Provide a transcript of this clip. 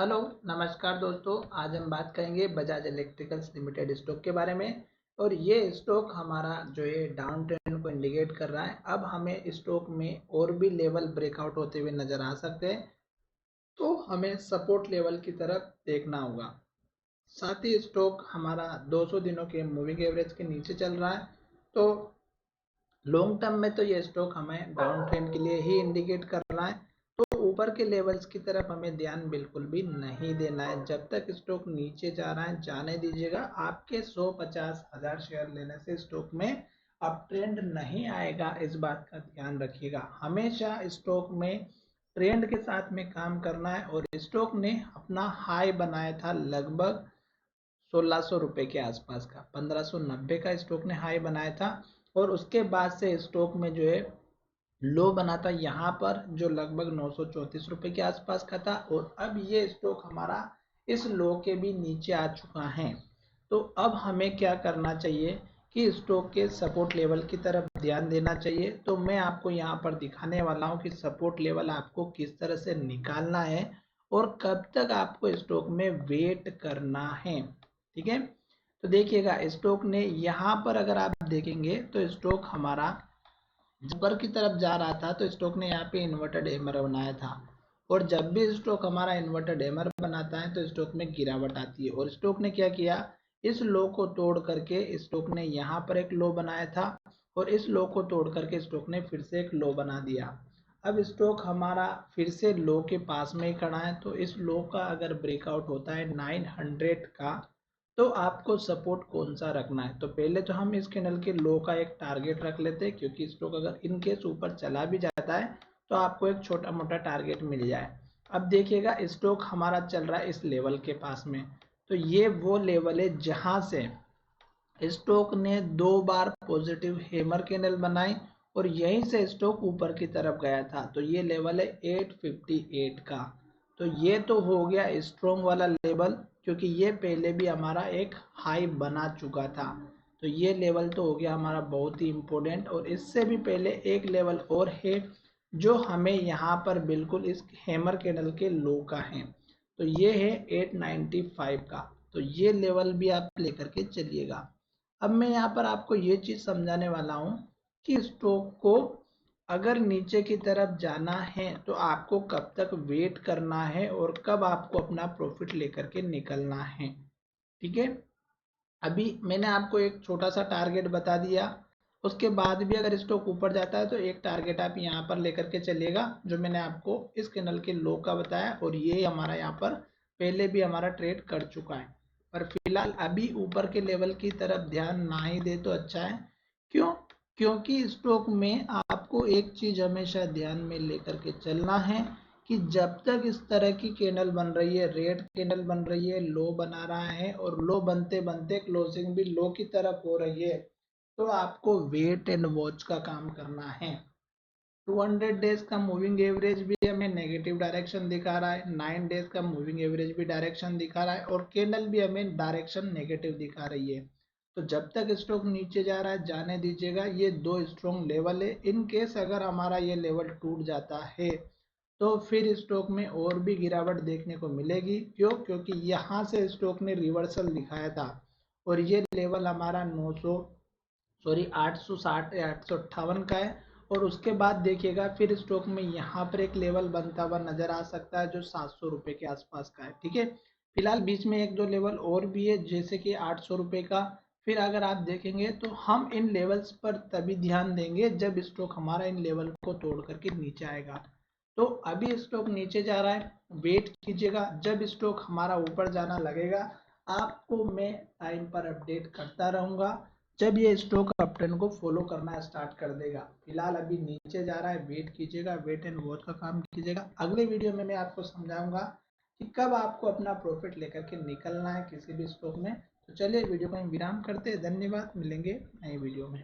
Hello, नमस्कार दोस्तों। आज हम बात करेंगे बजाज इलेक्ट्रिकल्स लिमिटेड स्टॉक के बारे में। और ये स्टॉक हमारा जो है डाउन ट्रेंड को इंडिकेट कर रहा है। अब हमें स्टॉक में और भी लेवल ब्रेकआउट होते हुए नजर आ सकते हैं, तो हमें सपोर्ट लेवल की तरफ देखना होगा। साथ ही स्टॉक हमारा 200 दिनों के मूविंग एवरेज के नीचे चल रहा है, तो लॉन्ग टर्म में तो ये स्टॉक हमें डाउन ट्रेंड के लिए ही इंडिकेट कर रहा है। तो ऊपर के लेवल्स की तरफ हमें ध्यान बिल्कुल भी नहीं देना है। जब तक स्टॉक नीचे जा रहा है जाने दीजिएगा। आपके 150,000 शेयर लेने से स्टॉक में अप ट्रेंड नहीं आएगा, इस बात का ध्यान रखिएगा। हमेशा स्टॉक में ट्रेंड के साथ में काम करना है। और स्टॉक ने अपना हाई बनाया था लगभग 1600 रुपए के आसपास का, 1590 का स्टॉक ने हाई बनाया था। और उसके बाद से स्टॉक में जो है लो बना था यहाँ पर, जो लगभग 934 रुपए के आसपास का था। और अब ये स्टॉक हमारा इस लो के भी नीचे आ चुका है। तो अब हमें क्या करना चाहिए कि स्टॉक के सपोर्ट लेवल की तरफ ध्यान देना चाहिए। तो मैं आपको यहाँ पर दिखाने वाला हूँ कि सपोर्ट लेवल आपको किस तरह से निकालना है और कब तक आपको स्टॉक में वेट करना है। ठीक है, तो देखिएगा स्टॉक ने यहाँ पर अगर आप देखेंगे तो स्टॉक हमारा ऊपर की तरफ जा रहा था, तो स्टॉक ने यहाँ पे इन्वर्टेड हैमर बनाया था। और जब भी स्टॉक हमारा इन्वर्टेड हैमर बनाता है तो स्टॉक में गिरावट आती है। और स्टॉक ने क्या किया, इस लो को तोड़ करके स्टॉक ने यहाँ पर एक लो बनाया था। और इस लो को तोड़ करके स्टॉक ने फिर से एक लो बना दिया। अब स्टॉक हमारा फिर से लो के पास में ही खड़ा है। तो इस लो का अगर ब्रेकआउट होता है 900 का, तो आपको सपोर्ट कौन सा रखना है। तो पहले तो हम इस कैंडल के लो का एक टारगेट रख लेते हैं, क्योंकि स्टॉक अगर इन केस ऊपर चला भी जाता है तो आपको एक छोटा मोटा टारगेट मिल जाए। अब देखिएगा स्टॉक हमारा चल रहा है इस लेवल के पास में। तो ये वो लेवल है जहां से स्टॉक ने 2 बार पॉजिटिव हैमर कैंडल बनाई और यहीं से स्टॉक ऊपर की तरफ गया था। तो ये लेवल है 858 का। तो ये तो हो गया स्ट्रॉन्ग वाला लेवल, क्योंकि ये पहले भी हमारा एक हाई बना चुका था। तो ये लेवल तो हो गया हमारा बहुत ही इम्पोर्टेंट। और इससे भी पहले एक लेवल और है जो हमें यहाँ पर बिल्कुल इस हैमर कैंडल के लो का है। तो ये है 895 का। तो ये लेवल भी आप लेकर के चलिएगा। अब मैं यहाँ पर आपको ये चीज समझाने वाला हूँ कि स्टॉक को अगर नीचे की तरफ जाना है तो आपको कब तक वेट करना है और कब आपको अपना प्रॉफिट लेकर के निकलना है। ठीक है, अभी मैंने आपको एक छोटा सा टारगेट बता दिया। उसके बाद भी अगर स्टॉक ऊपर जाता है तो एक टारगेट आप यहाँ पर लेकर के चलिएगा, जो मैंने आपको इस कैंडल के लो का बताया। और ये हमारा यहाँ पर पहले भी हमारा ट्रेड कर चुका है। पर फिलहाल अभी ऊपर के लेवल की तरफ ध्यान ना ही दे तो अच्छा है। क्यों? क्योंकि स्टॉक में आपको एक चीज हमेशा ध्यान में लेकर के चलना है कि जब तक इस तरह की कैंडल बन रही है, रेड कैंडल बन रही है, लो बना रहा है और लो बनते बनते क्लोजिंग भी लो की तरफ हो रही है, तो आपको वेट एंड वॉच का काम करना है। 200 डेज का मूविंग एवरेज भी हमें नेगेटिव डायरेक्शन दिखा रहा है, 9 डेज का मूविंग एवरेज भी डायरेक्शन दिखा रहा है और कैंडल भी हमें डायरेक्शन नेगेटिव दिखा रही है। तो जब तक स्टॉक नीचे जा रहा है जाने दीजिएगा। ये दो स्ट्रॉन्ग लेवल है। इन केस अगर हमारा ये लेवल टूट जाता है तो फिर स्टॉक में और भी गिरावट देखने को मिलेगी। क्यों? क्योंकि यहाँ से स्टॉक ने रिवर्सल दिखाया था और ये लेवल हमारा 860 या 858 का है। और उसके बाद देखिएगा फिर स्टॉक में यहाँ पर एक लेवल बनता हुआ नजर आ सकता है जो 700 रुपए के आसपास का है। ठीक है, फिलहाल बीच में एक दो लेवल और भी है, जैसे कि 800 रुपए का। फिर अगर आप देखेंगे तो हम इन लेवल्स पर तभी ध्यान देंगे जब स्टॉक हमारा इन लेवल को तोड़ करके नीचे आएगा। तो अभी स्टॉक नीचे जा रहा है, वेट कीजिएगा। जब स्टॉक हमारा ऊपर जाना लगेगा आपको मैं टाइम पर अपडेट करता रहूंगा, जब ये स्टॉक अप ट्रेंड को फॉलो करना स्टार्ट कर देगा। फिलहाल अभी नीचे जा रहा है, वेट कीजिएगा, वेट एंड वॉच का काम कीजिएगा। अगले वीडियो में मैं आपको समझाऊंगा कि कब आपको अपना प्रॉफिट लेकर के निकलना है किसी भी स्टॉक में। तो चलिए वीडियो को हम विराम करते हैं। धन्यवाद, मिलेंगे नए वीडियो में।